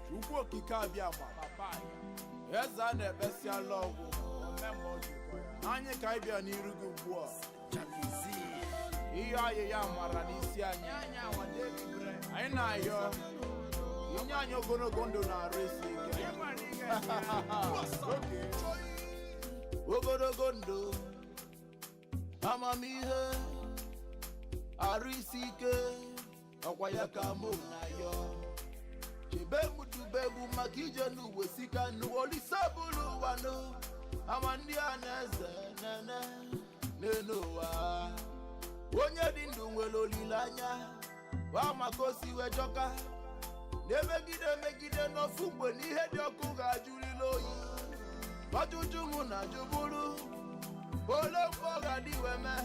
chukwu okike abịa ma eze a na-ebesi ala ọgwụ anyị ka anyị bịa n'iru gị ugbu a ihe anyị ya mara n'isi anyị na-ayọ inye anyị ogologo ndụ na-arụ isi ike ogologo ndụ amamihe arụ isi ike ọkwa ya ka mụ na-ayọ chebe m dube bụ maka ije n'uwe sika n'olise bụrụ ụwa nụ ama ndị a na-eze nene n'elu ụwa onye dị ndụ nwere olileanya wa maka osi wejọka na-emegide emegide n'ofu mgbe n'ihe dị ọkụ ga-ajụrịla oyi ọjụjụ mụ na jụbụrụ ole mgbe ọ ga-adị weme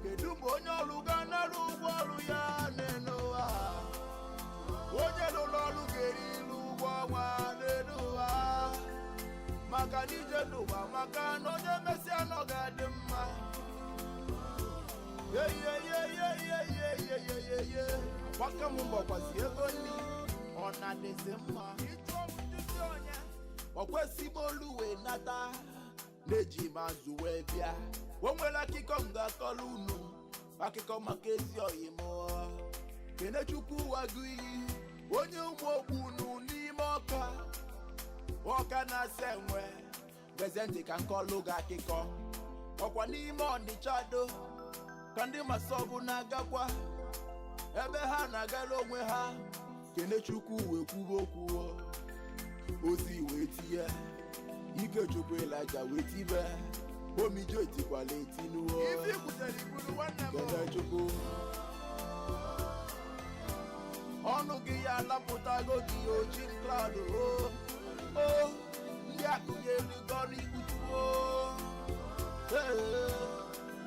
kedu mgbe onye ọrụ ga-anara ụgwọ ọrụ ya n'elu ụwa onye lụrụ ọrụ ga-eri ụgwọ ọnwa n'elu ụwa maka n'ije n'ụwa maka na onye mesịa nọ ga-adị mma agbaka m gbakwazi ego nri ọ na-adịzi mma ọ kwesịghị olu wee nata na-eji mazụ wee bịa o nwere akụkọ m ga-akọrọ unu akụkọ maka ezi oyi m Kenechukwu wagụ iyi onye ụmụ okpu unu n'ime ọka na-asa enwe geze ntị ka nkọlụ gị akụkọ ọkwa n'ime Ọnịcha do ka ndị masọbụ na-agakwa ebe ha na-agara onwe ha Kenechukwu wee kwuo okwu ozi wee tinye Ikechukwu Ịlaja wee tibe omijo etikwala etinuo Kenechukwu ọnụ gị ya lapụtago gị oji cloud ndị akụnyeligo n'ikutuo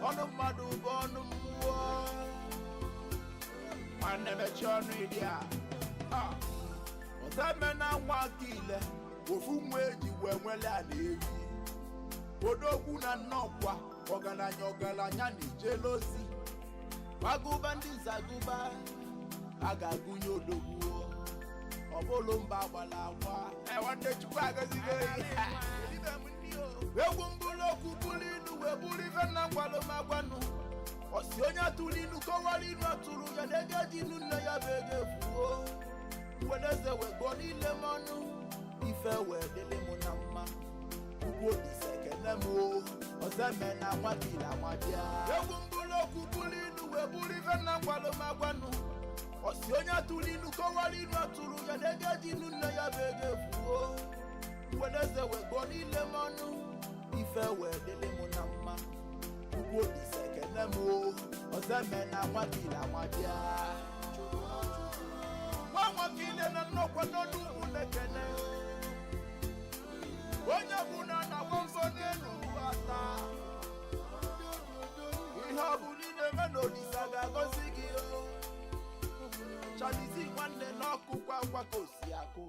ọnụ mmadụ bụ ọnụ mmụọ nwanne mechi ọnụ ịdị a ọzeme na nwa aka ile ofu nwa eji wee nwele a na-ewi odogwu na nnọkwa ọgaranya na-ejele ozi gbagụba ndị nzagụba a ga-agụnye odogwu ọbụlụ mba agbala agwa nwanne Chukwu agọzigo egwu mbụrụ okwu bụrụ inu wee bụrụ ife nna gwalụmagwanụ osi onye atụrụ inu kọwara inu atụrụ ya na ego ji inu nne ya bụ ego efuo wedeze wego niile m ọnụ ife wee dịlị m na mma ugwu obise ekene m ọzeme na nwabila nwabịa egwu mbụrụ okwu bụrụ inu wee bụrụ ife nna gwalụmagwanụ osi onye atụrụ inu kọwara inu atụrụ ya na ego ji inu nne ya bụ ego efuo wedeze wego niile m ọnụ ife wee dịlị m na mma ugwu obise ekene m ọzeme na nwabila nwabịa nwakile na nnọkwa n'ọnụ ugwu na-ekene onye bụ na na-agba mbọ n'elu ata ihe ọ bụ niile me na Olisa ga-agọzi gị chalizi nwanne n'ọkụ kwa ka osi akụ